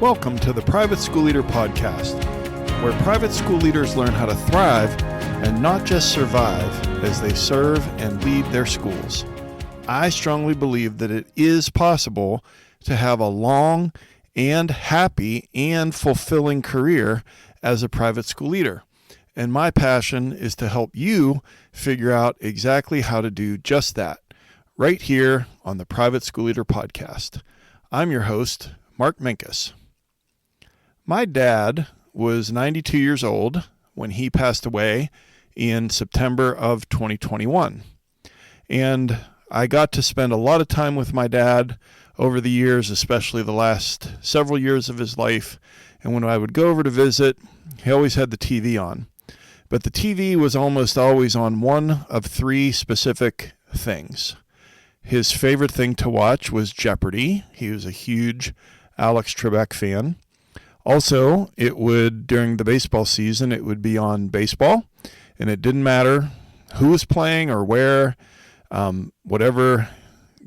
Welcome to the Private School Leader Podcast, where private school leaders learn how to thrive and not just survive as they serve and lead their schools. I strongly believe that it is possible to have a long and happy and fulfilling career as a private school leader. And my passion is to help you figure out exactly how to do just that right here on the Private School Leader Podcast. I'm your host, Mark Minkus. My dad was 92 years old when he passed away in September of 2021. And I got to spend a lot of time with my dad over the years, especially the last several years of his life. And when I would go over to visit, he always had the TV on. But the TV was almost always on one of three specific things. His favorite thing to watch was Jeopardy. He was a huge Alex Trebek fan. Also, during the baseball season, it would be on baseball, and it didn't matter who was playing or where, whatever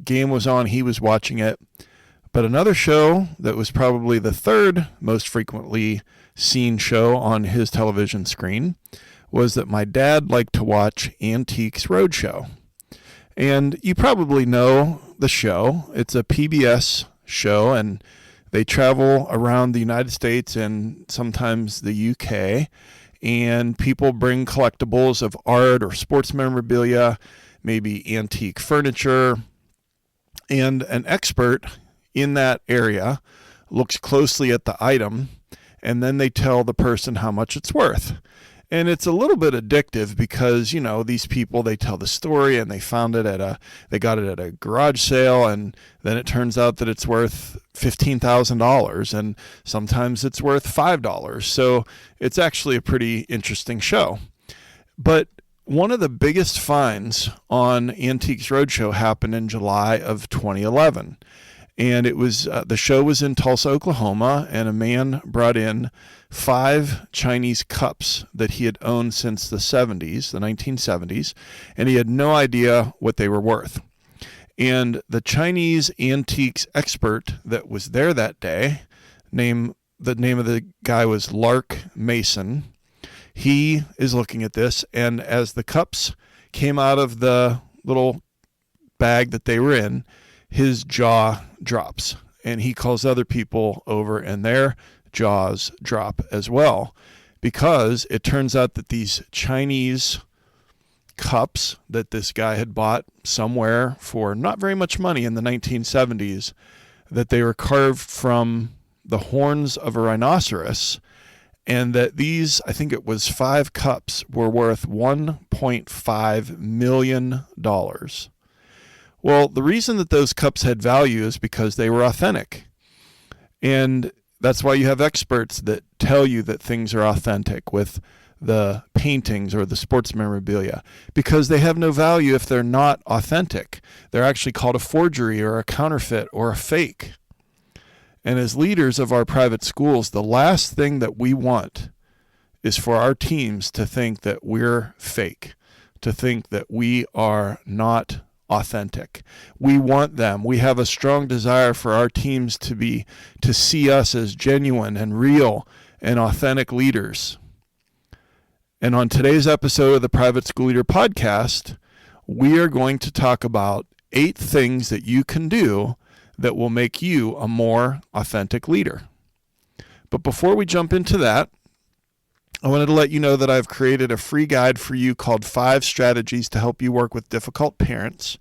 game was on, he was watching it. But another show that was probably the third most frequently seen show on his television screen was that my dad liked to watch Antiques Roadshow. And you probably know the show. It's a PBS show, and they travel around the United States and sometimes the UK, and people bring collectibles of art or sports memorabilia, maybe antique furniture, and an expert in that area looks closely at the item, and then they tell the person how much it's worth. And it's a little bit addictive because, these people, they tell the story and they got it at a garage sale, and then it turns out that it's worth $15,000 and sometimes it's worth $5. So it's actually a pretty interesting show. But one of the biggest finds on Antiques Roadshow happened in July of 2011. And it was the show was in Tulsa, Oklahoma, and a man brought in 5 Chinese cups that he had owned since the 1970s, and he had no idea what they were worth. And the Chinese antiques expert that was there that day, the name of the guy was Lark Mason. He is looking at this, and as the cups came out of the little bag that they were in, his jaw drops, and he calls other people over and their jaws drop as well, because it turns out that these Chinese cups that this guy had bought somewhere for not very much money in the 1970s, that they were carved from the horns of a rhinoceros, and that these, I think it was 5 cups, were worth $1.5 million. Well, the reason that those cups had value is because they were authentic. And that's why you have experts that tell you that things are authentic with the paintings or the sports memorabilia, because they have no value if they're not authentic. They're actually called a forgery or a counterfeit or a fake. And as leaders of our private schools, the last thing that we want is for our teams to think that we're fake, to think that we are not authentic. We want them. We have a strong desire for our teams to see us as genuine and real and authentic leaders. And on today's episode of the Private School Leader Podcast, we are going to talk about 8 things that you can do that will make you a more authentic leader. But before we jump into that, I wanted to let you know that I've created a free guide for you called 5 Strategies to Help You Work with Difficult Parents.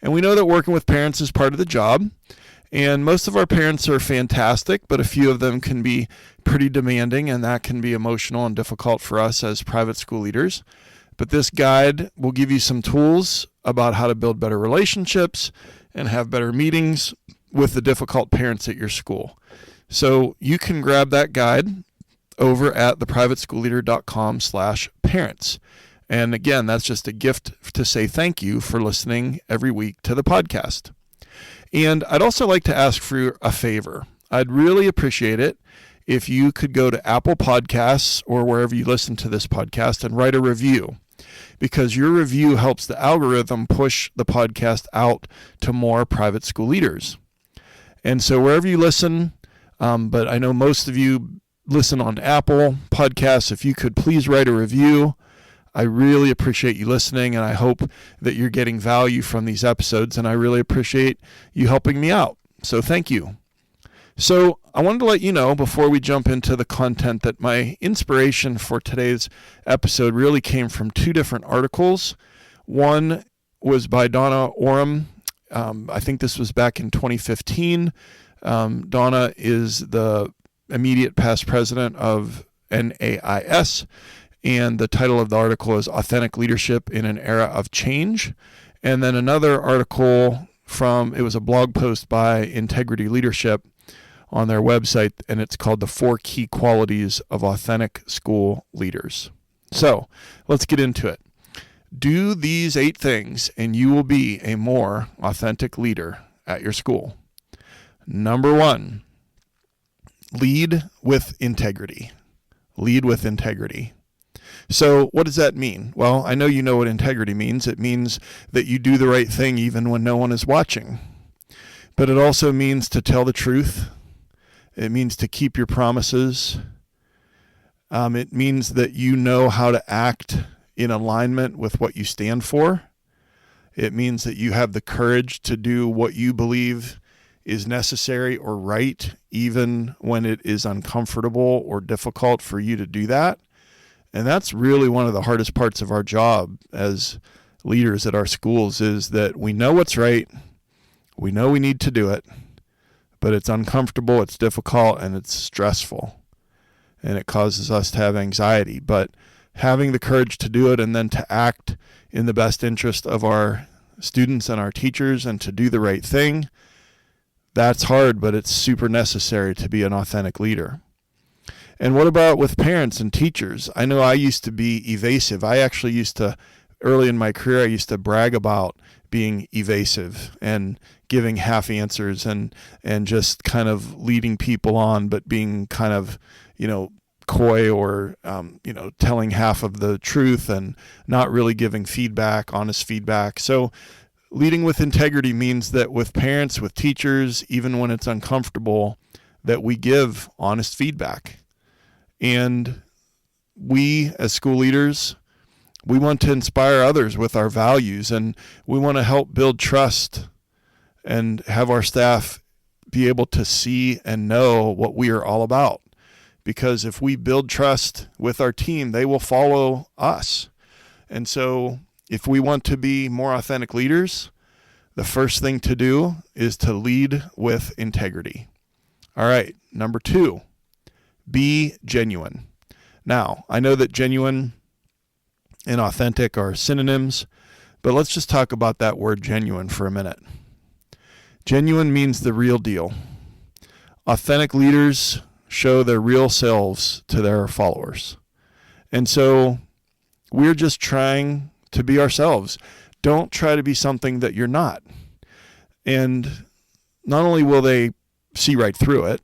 And we know that working with parents is part of the job. And most of our parents are fantastic, but a few of them can be pretty demanding, and that can be emotional and difficult for us as private school leaders. But this guide will give you some tools about how to build better relationships and have better meetings with the difficult parents at your school. So you can grab that guide over at theprivateschoolleader.com/parents. And again, that's just a gift to say thank you for listening every week to the podcast. And I'd also like to ask for a favor. I'd really appreciate it if you could go to Apple Podcasts or wherever you listen to this podcast and write a review, because your review helps the algorithm push the podcast out to more private school leaders. And so wherever you listen, But I know most of you listen on Apple Podcasts. If you could please write a review, I really appreciate you listening, and I hope that you're getting value from these episodes, and I really appreciate you helping me out. So thank you. So I wanted to let you know before we jump into the content that my inspiration for today's episode really came from two different articles. One was by Donna Oram. I think this was back in 2015. Donna is the immediate past president of NAIS, and the title of the article is Authentic Leadership in an Era of Change. And then another article it was a blog post by Integrity Leadership on their website, and it's called The 4 Key Qualities of Authentic School Leaders. So let's get into it. Do these 8 things and you will be a more authentic leader at your school. Number 1, lead with integrity. Lead with integrity. So what does that mean? Well, I know you know what integrity means. It means that you do the right thing even when no one is watching. But it also means to tell the truth. It means to keep your promises. It means that you know how to act in alignment with what you stand for. It means that you have the courage to do what you believe is necessary or right, even when it is uncomfortable or difficult for you to do that. And that's really one of the hardest parts of our job as leaders at our schools, is that we know what's right. We know we need to do it, but it's uncomfortable, it's difficult, and it's stressful. And it causes us to have anxiety. But having the courage to do it and then to act in the best interest of our students and our teachers and to do the right thing, that's hard, but it's super necessary to be an authentic leader. And what about with parents and teachers? I know I used to be evasive. I actually used to, early in my career, I used to brag about being evasive and giving half answers and just kind of leading people on, but being kind of, coy or, telling half of the truth and not really giving feedback, honest feedback. So leading with integrity means that with parents, with teachers, even when it's uncomfortable, that we give honest feedback. And we, as school leaders, we want to inspire others with our values, and we want to help build trust and have our staff be able to see and know what we are all about. Because if we build trust with our team, they will follow us. And so if we want to be more authentic leaders, the first thing to do is to lead with integrity. All right, number 2. Be genuine. Now, I know that genuine and authentic are synonyms, but let's just talk about that word genuine for a minute. Genuine means the real deal. Authentic leaders show their real selves to their followers. And so we're just trying to be ourselves. Don't try to be something that you're not. And not only will they see right through it,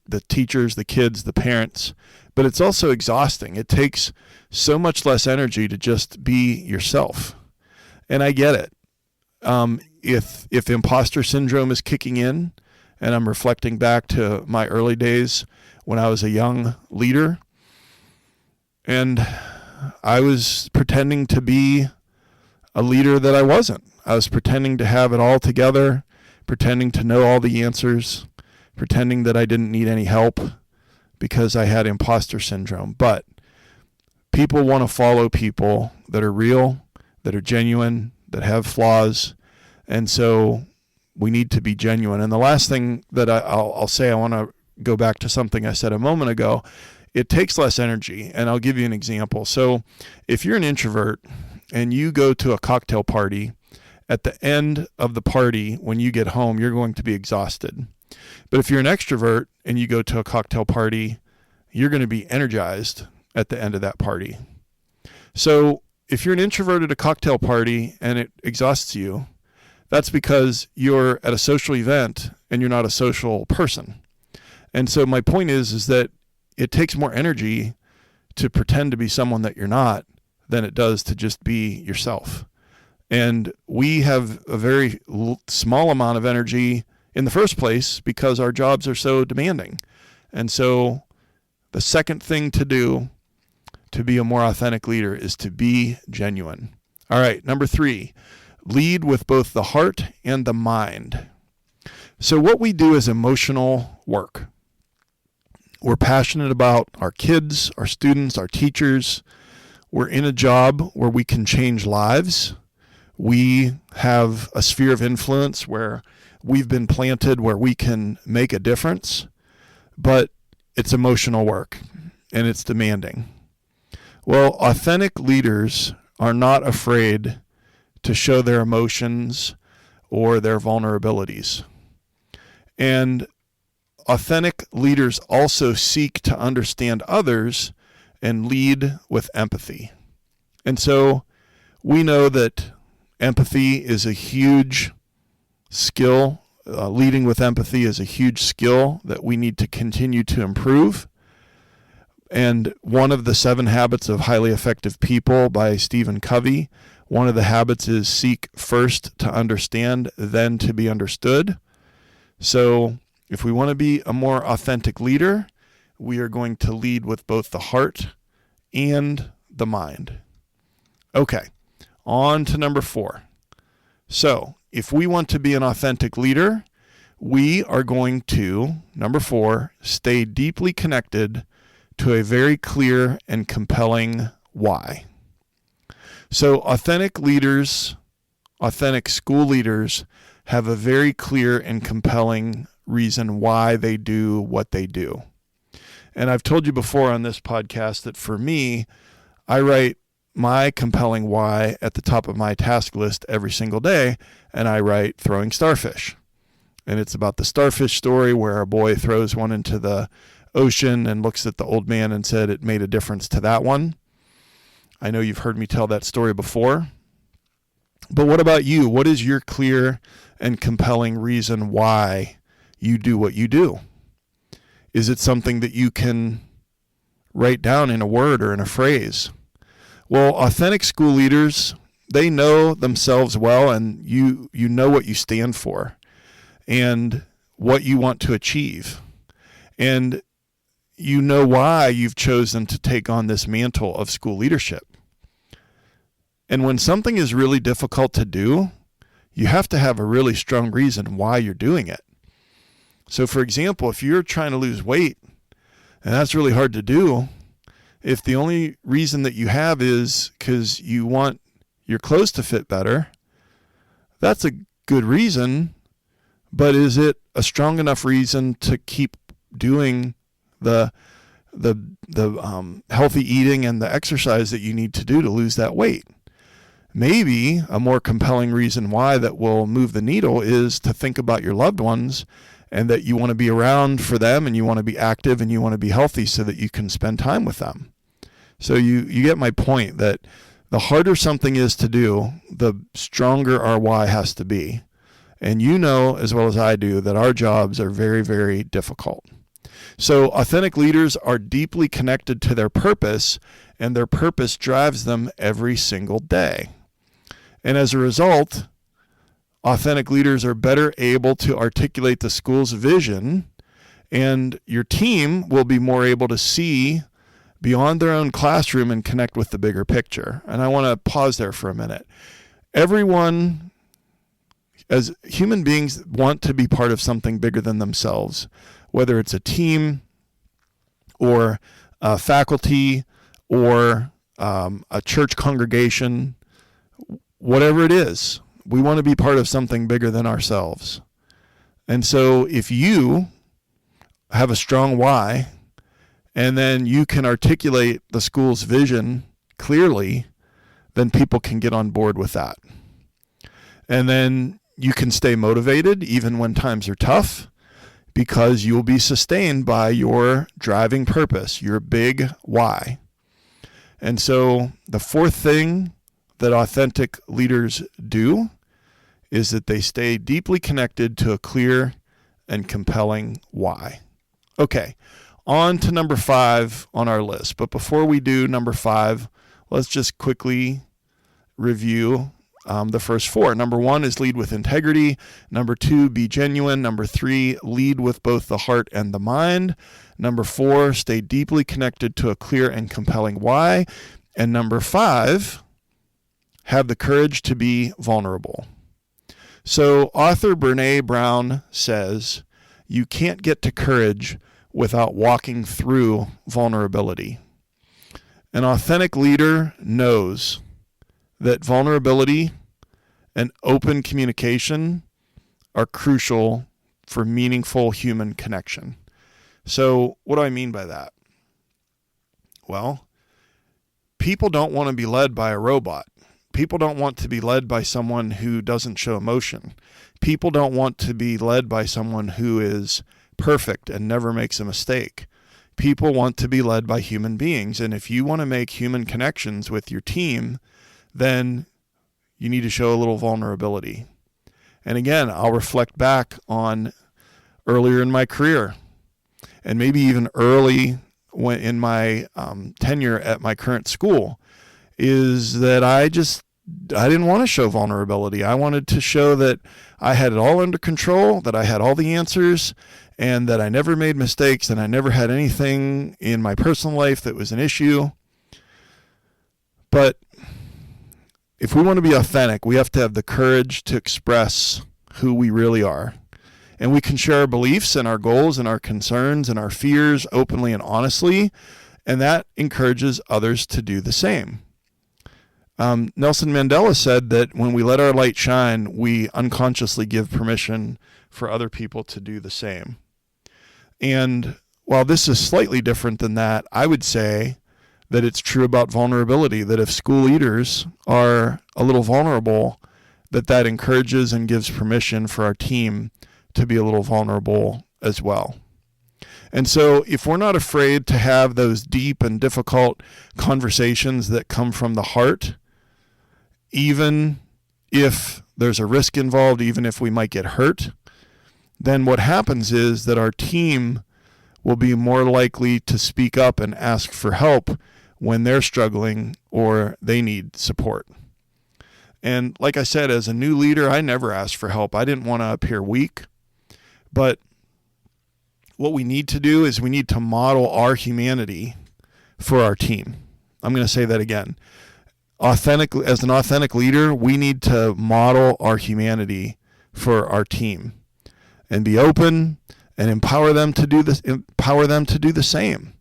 the teachers, the kids, the parents, but it's also exhausting. It takes so much less energy to just be yourself. And I get it. If imposter syndrome is kicking in, and I'm reflecting back to my early days when I was a young leader, and I was pretending to be a leader that I wasn't. I was pretending to have it all together, pretending to know all the answers, pretending that I didn't need any help because I had imposter syndrome. But people want to follow people that are real, that are genuine, that have flaws. And so we need to be genuine. And the last thing that I'll say, I want to go back to something I said a moment ago. It takes less energy, and I'll give you an example. So if you're an introvert and you go to a cocktail party, at the end of the party, when you get home, you're going to be exhausted. But if you're an extrovert and you go to a cocktail party, you're going to be energized at the end of that party. So if you're an introvert at a cocktail party and it exhausts you, that's because you're at a social event and you're not a social person. And so my point is that it takes more energy to pretend to be someone that you're not than it does to just be yourself. And we have a very small amount of energy in the first place because our jobs are so demanding. And so the second thing to do to be a more authentic leader is to be genuine. All right, number 3, lead with both the heart and the mind. So what we do is emotional work. We're passionate about our kids, our students, our teachers. We're in a job where we can change lives. We have a sphere of influence where we've been planted where we can make a difference, but it's emotional work and it's demanding. Well, authentic leaders are not afraid to show their emotions or their vulnerabilities. And authentic leaders also seek to understand others and lead with empathy. And so we know that empathy is a huge skill. Leading with empathy is a huge skill that we need to continue to improve. And one of the 7 habits of highly effective people by Stephen Covey, one of the habits is seek first to understand, then to be understood. So if we want to be a more authentic leader, we are going to lead with both the heart and the mind. Okay, on to number 4. So if we want to be an authentic leader, we are going to, number 4, stay deeply connected to a very clear and compelling why. So authentic leaders, authentic school leaders, have a very clear and compelling reason why they do what they do. And I've told you before on this podcast that for me, I write my compelling why at the top of my task list every single day, and I write throwing starfish. And it's about the starfish story where a boy throws one into the ocean and looks at the old man and said it made a difference to that one. I know you've heard me tell that story before. But what about you? What is your clear and compelling reason why you do what you do? Is it something that you can write down in a word or in a phrase? Well, authentic school leaders, they know themselves well, and you know what you stand for and what you want to achieve. And you know why you've chosen to take on this mantle of school leadership. And when something is really difficult to do, you have to have a really strong reason why you're doing it. So for example, if you're trying to lose weight, and that's really hard to do, if the only reason that you have is because you want your clothes to fit better, that's a good reason, but is it a strong enough reason to keep doing the healthy eating and the exercise that you need to do to lose that weight? Maybe a more compelling reason why that will move the needle is to think about your loved ones and that you want to be around for them and you want to be active and you want to be healthy so that you can spend time with them. So you get my point that the harder something is to do, the stronger our why has to be. And you know as well as I do that our jobs are very, very difficult. So authentic leaders are deeply connected to their purpose, and their purpose drives them every single day. And as a result, authentic leaders are better able to articulate the school's vision, and your team will be more able to see beyond their own classroom and connect with the bigger picture. And I want to pause there for a minute. Everyone, as human beings, want to be part of something bigger than themselves, whether it's a team or a faculty or a church congregation, whatever it is. We want to be part of something bigger than ourselves. And so if you have a strong why, and then you can articulate the school's vision clearly, then people can get on board with that. And then you can stay motivated even when times are tough, because you'll be sustained by your driving purpose, your big why. And so the fourth thing that authentic leaders do is that they stay deeply connected to a clear and compelling why. Okay, on to number 5 on our list. But before we do number 5, let's just quickly review the first four. Number one is lead with integrity. Number two, be genuine. Number three, lead with both the heart and the mind. Number four, stay deeply connected to a clear and compelling why. And number five, have the courage to be vulnerable. So author Brene Brown says, you can't get to courage without walking through vulnerability. An authentic leader knows that vulnerability and open communication are crucial for meaningful human connection. So what do I mean by that? Well, people don't want to be led by a robot. People don't want to be led by someone who doesn't show emotion. People don't want to be led by someone who is perfect and never makes a mistake. People want to be led by human beings. And if you want to make human connections with your team, then you need to show a little vulnerability. And again, I'll reflect back on earlier in my career, and maybe even early in my tenure at my current school, is that I didn't want to show vulnerability. I wanted to show that I had it all under control, that I had all the answers, and that I never made mistakes, and I never had anything in my personal life that was an issue. But if we want to be authentic, we have to have the courage to express who we really are. And we can share our beliefs and our goals and our concerns and our fears openly and honestly, and that encourages others to do the same. Nelson Mandela said that when we let our light shine, we unconsciously give permission for other people to do the same. And while this is slightly different than that, I would say that it's true about vulnerability, that if school leaders are a little vulnerable, that encourages and gives permission for our team to be a little vulnerable as well. And so if we're not afraid to have those deep and difficult conversations that come from the heart, even if there's a risk involved, even if we might get hurt, then what happens is that our team will be more likely to speak up and ask for help when they're struggling or they need support. And like I said, as a new leader, I never asked for help. I didn't want to appear weak. But what we need to do is we need to model our humanity for our team. I'm going to say that again. As an authentic leader, we need to model our humanity for our team and be open and empower them to do the same.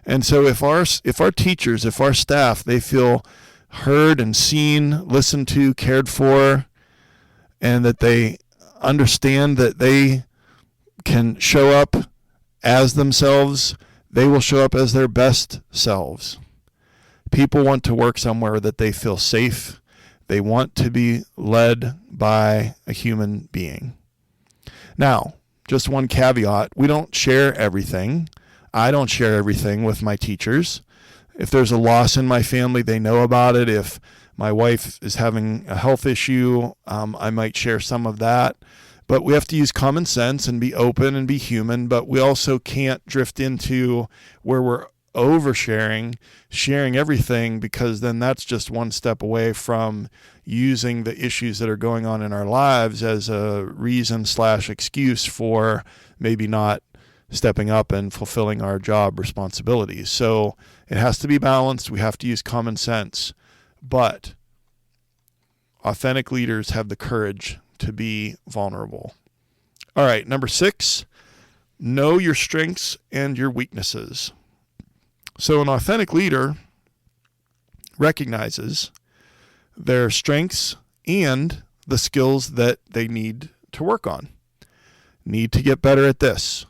And so if our teachers, if our staff, they feel heard and seen, listened to, cared for, and that they understand that they can show up as themselves, they will show up as their best selves. People want to work somewhere that they feel safe. They want to be led by a human being. Now, just one caveat, we don't share everything. I don't share everything with my teachers. If there's a loss in my family, they know about it. If my wife is having a health issue, I might share some of that. But we have to use common sense and be open and be human, but we also can't drift into where we're oversharing, sharing everything, because then that's just one step away from using the issues that are going on in our lives as a reason/excuse for maybe not stepping up and fulfilling our job responsibilities. So it has to be balanced. We have to use common sense, but authentic leaders have the courage to be vulnerable. All right, number 6, know your strengths and your weaknesses. So an authentic leader recognizes their strengths and the skills that they need to work on. Need to get better at this.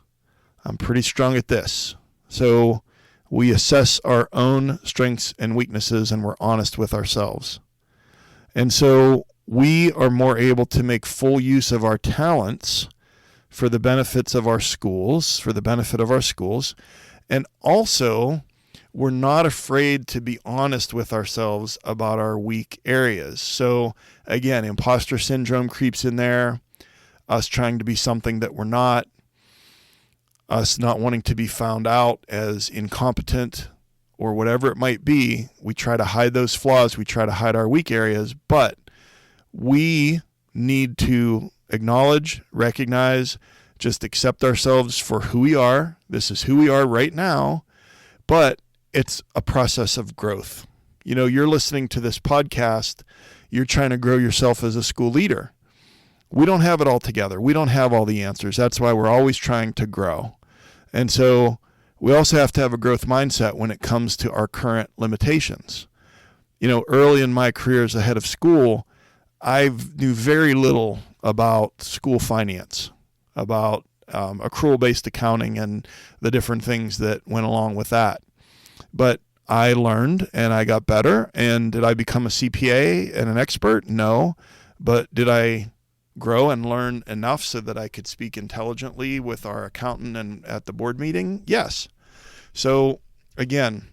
I'm pretty strong at this. So we assess our own strengths and weaknesses, and we're honest with ourselves. And so we are more able to make full use of our talents for the benefits of our schools, and also we're not afraid to be honest with ourselves about our weak areas. So again, imposter syndrome creeps in there, us trying to be something that we're not, us not wanting to be found out as incompetent or whatever it might be. We try to hide those flaws. We try to hide our weak areas, but we need to acknowledge, recognize, just accept ourselves for who we are. This is who we are right now, but it's a process of growth. You're listening to this podcast. You're trying to grow yourself as a school leader. We don't have it all together. We don't have all the answers. That's why we're always trying to grow. And so we also have to have a growth mindset when it comes to our current limitations. Early in my career as a head of school, I knew very little about school finance, about accrual-based accounting and the different things that went along with that. But I learned and I got better. And did I become a CPA and an expert? No. But did I grow and learn enough so that I could speak intelligently with our accountant and at the board meeting? Yes. So again,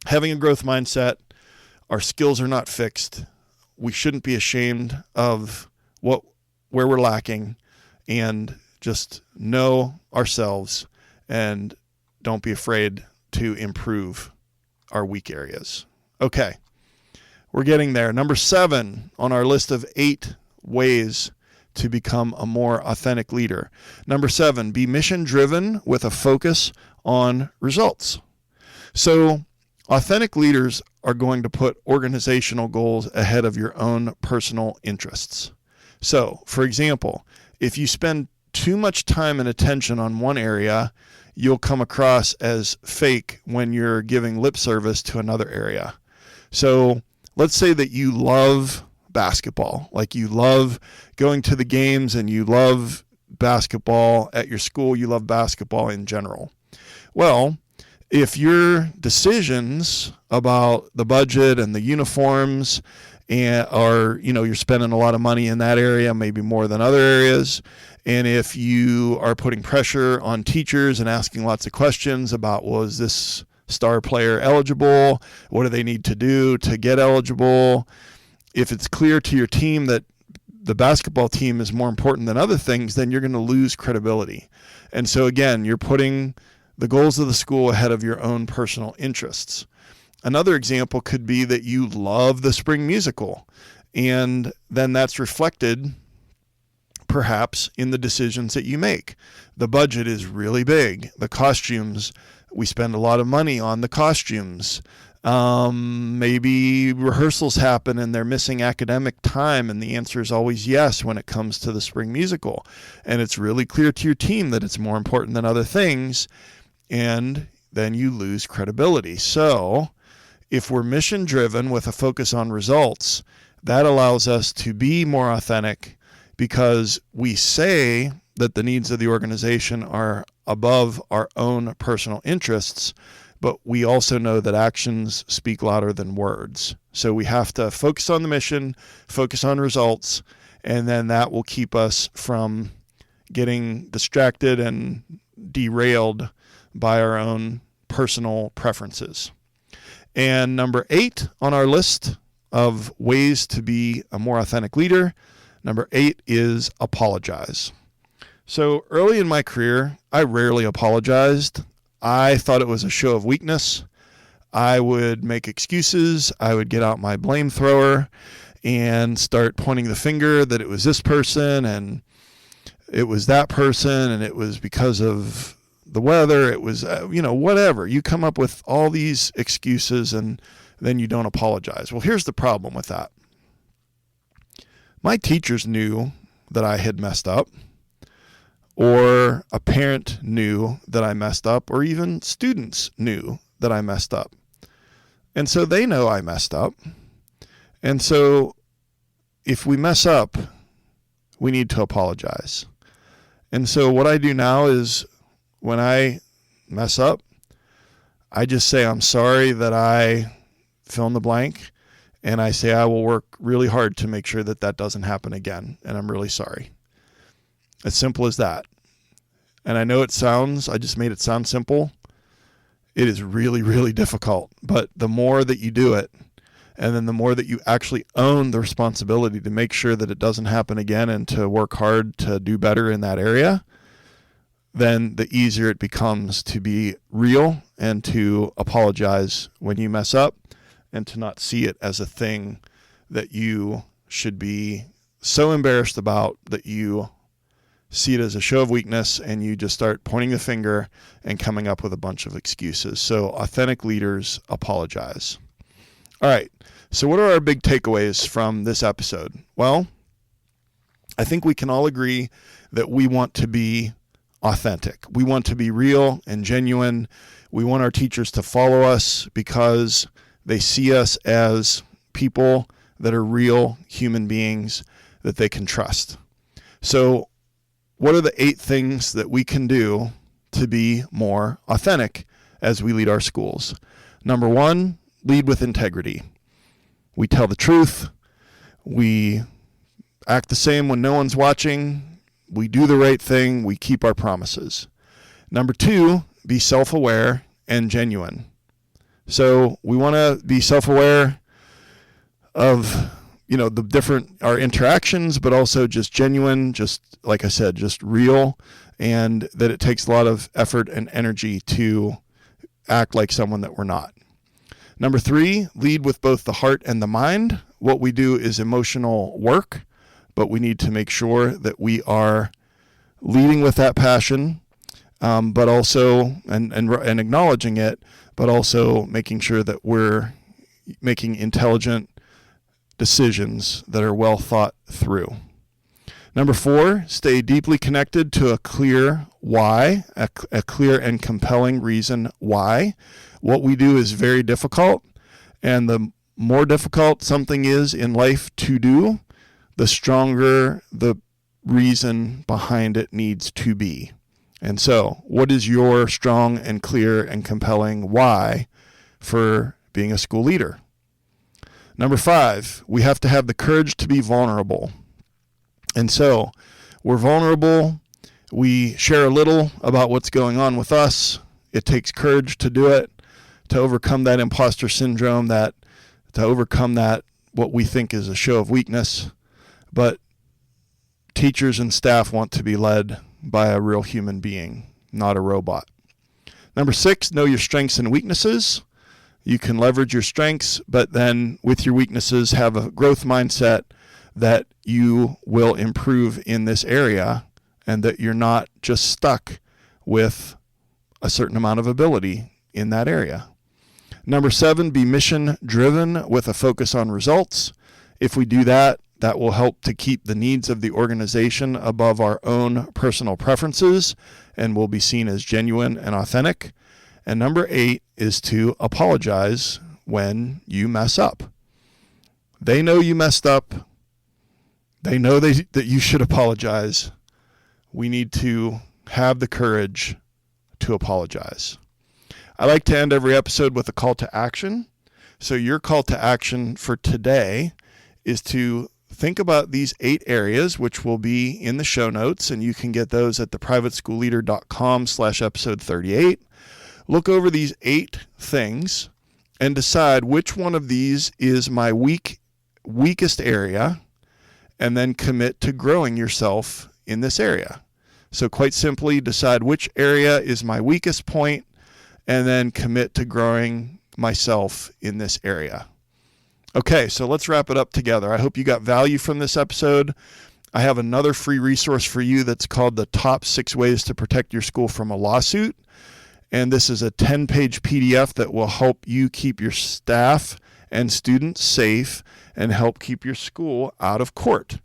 having a growth mindset, our skills are not fixed. We shouldn't be ashamed of where we're lacking, and just know ourselves and don't be afraid to improve our weak areas. Okay, we're getting there. Number 7 on our list of 8 ways to become a more authentic leader. Number 7, be mission driven with a focus on results. So authentic leaders are going to put organizational goals ahead of your own personal interests. So, for example, if you spend too much time and attention on one area, you'll come across as fake when you're giving lip service to another area. So let's say that you love basketball, like you love going to the games and you love basketball at your school, you love basketball in general. Well, if your decisions about the budget and the uniforms are, you're spending a lot of money in that area, maybe more than other areas, and if you are putting pressure on teachers and asking lots of questions about, well, is this star player eligible? What do they need to do to get eligible? If it's clear to your team that the basketball team is more important than other things, then you're going to lose credibility. And so again, you're putting the goals of the school ahead of your own personal interests. Another example could be that you love the spring musical, and then that's reflected perhaps in the decisions that you make. The budget is really big. The costumes, we spend a lot of money on the costumes. Maybe rehearsals happen and they're missing academic time, and the answer is always yes when it comes to the spring musical. And it's really clear to your team that it's more important than other things, and then you lose credibility. So if we're mission driven with a focus on results, that allows us to be more authentic, because we say that the needs of the organization are above our own personal interests, but we also know that actions speak louder than words. So we have to focus on the mission, focus on results, and then that will keep us from getting distracted and derailed by our own personal preferences. And number 8 on our list of ways to be a more authentic leader, number 8 is apologize. So early in my career, I rarely apologized. I thought it was a show of weakness. I would make excuses. I would get out my blame thrower and start pointing the finger that it was this person and it was that person and it was because of the weather. It was, whatever. You come up with all these excuses and then you don't apologize. Well, here's the problem with that. My teachers knew that I had messed up, or a parent knew that I messed up, or even students knew that I messed up. And so they know I messed up. And so if we mess up, we need to apologize. And so what I do now is when I mess up, I just say, I'm sorry that I fill in the blank. And I say, I will work really hard to make sure that that doesn't happen again. And I'm really sorry. As simple as that. And I know I just made it sound simple. It is really, really difficult. But the more that you do it, and then the more that you actually own the responsibility to make sure that it doesn't happen again and to work hard to do better in that area, then the easier it becomes to be real and to apologize when you mess up and to not see it as a thing that you should be so embarrassed about that you see it as a show of weakness and you just start pointing the finger and coming up with a bunch of excuses. So authentic leaders apologize. All right. So what are our big takeaways from this episode? Well, I think we can all agree that we want to be authentic. We want to be real and genuine. We want our teachers to follow us because they see us as people that are real human beings that they can trust. So what are the 8 things that we can do to be more authentic as we lead our schools? Number 1, lead with integrity. We tell the truth. We act the same when no one's watching. We do the right thing. We keep our promises. Number 2, be self-aware and genuine. So we want to be self-aware of, the different, our interactions, but also just genuine, just like I said, just real, and that it takes a lot of effort and energy to act like someone that we're not. Number 3, lead with both the heart and the mind. What we do is emotional work, but we need to make sure that we are leading with that passion, but also, and acknowledging it, but also making sure that we're making intelligent decisions that are well thought through. Number 4, stay deeply connected to a clear why, a clear and compelling reason why. What we do is very difficult, and the more difficult something is in life to do, the stronger the reason behind it needs to be. And so, what is your strong and clear and compelling why for being a school leader? Number 5, we have to have the courage to be vulnerable. And so, we're vulnerable. We share a little about what's going on with us. It takes courage to do it, to overcome that imposter syndrome, to overcome that, what we think is a show of weakness. But teachers and staff want to be led by a real human being, not a robot. Number 6, know your strengths and weaknesses. You can leverage your strengths, but then with your weaknesses, have a growth mindset that you will improve in this area and that you're not just stuck with a certain amount of ability in that area. Number 7, be mission driven with a focus on results. If we do that, that will help to keep the needs of the organization above our own personal preferences and will be seen as genuine and authentic. And number 8 is to apologize when you mess up. They know you messed up. They know that you should apologize. We need to have the courage to apologize. I like to end every episode with a call to action. So your call to action for today is to think about these 8 areas, which will be in the show notes, and you can get those at theprivateschoolleader.com/episode 38. Look over these 8 things and decide which one of these is my weakest area, and then commit to growing yourself in this area. So quite simply, decide which area is my weakest point, and then commit to growing myself in this area. Okay, so let's wrap it up together. I hope you got value from this episode. I have another free resource for you that's called the Top 6 Ways to Protect Your School from a Lawsuit. And this is a 10-page PDF that will help you keep your staff and students safe and help keep your school out of court.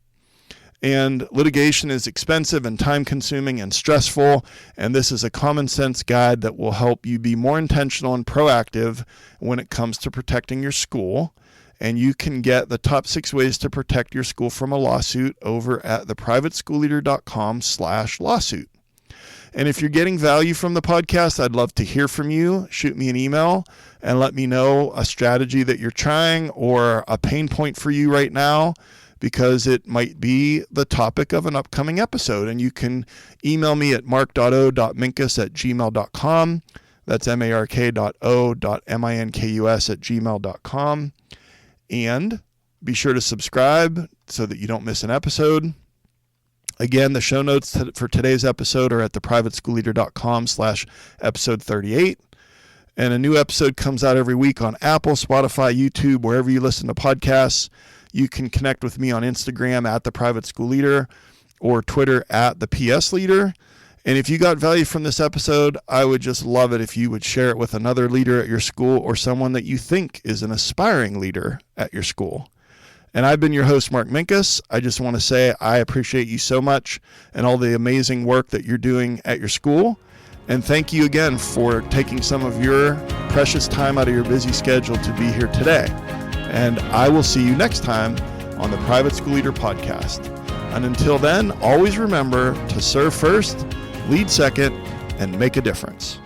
And litigation is expensive and time-consuming and stressful, and this is a common sense guide that will help you be more intentional and proactive when it comes to protecting your school. And you can get the top 6 ways to protect your school from a lawsuit over at theprivateschoolleader.com/lawsuit. And if you're getting value from the podcast, I'd love to hear from you. Shoot me an email and let me know a strategy that you're trying or a pain point for you right now, because it might be the topic of an upcoming episode. And you can email me at mark.o.minkus@gmail.com. That's mark.o.minkus@gmail.com. And be sure to subscribe so that you don't miss an episode. Again, the show notes for today's episode are at theprivateschoolleader.com/episode 38. And a new episode comes out every week on Apple, Spotify, YouTube, wherever you listen to podcasts. You can connect with me on Instagram at The Private School Leader or Twitter at The PS Leader. And if you got value from this episode, I would just love it if you would share it with another leader at your school or someone that you think is an aspiring leader at your school. And I've been your host, Mark Minkus. I just want to say I appreciate you so much and all the amazing work that you're doing at your school. And thank you again for taking some of your precious time out of your busy schedule to be here today. And I will see you next time on the Private School Leader Podcast. And until then, always remember to serve first, lead second, and make a difference.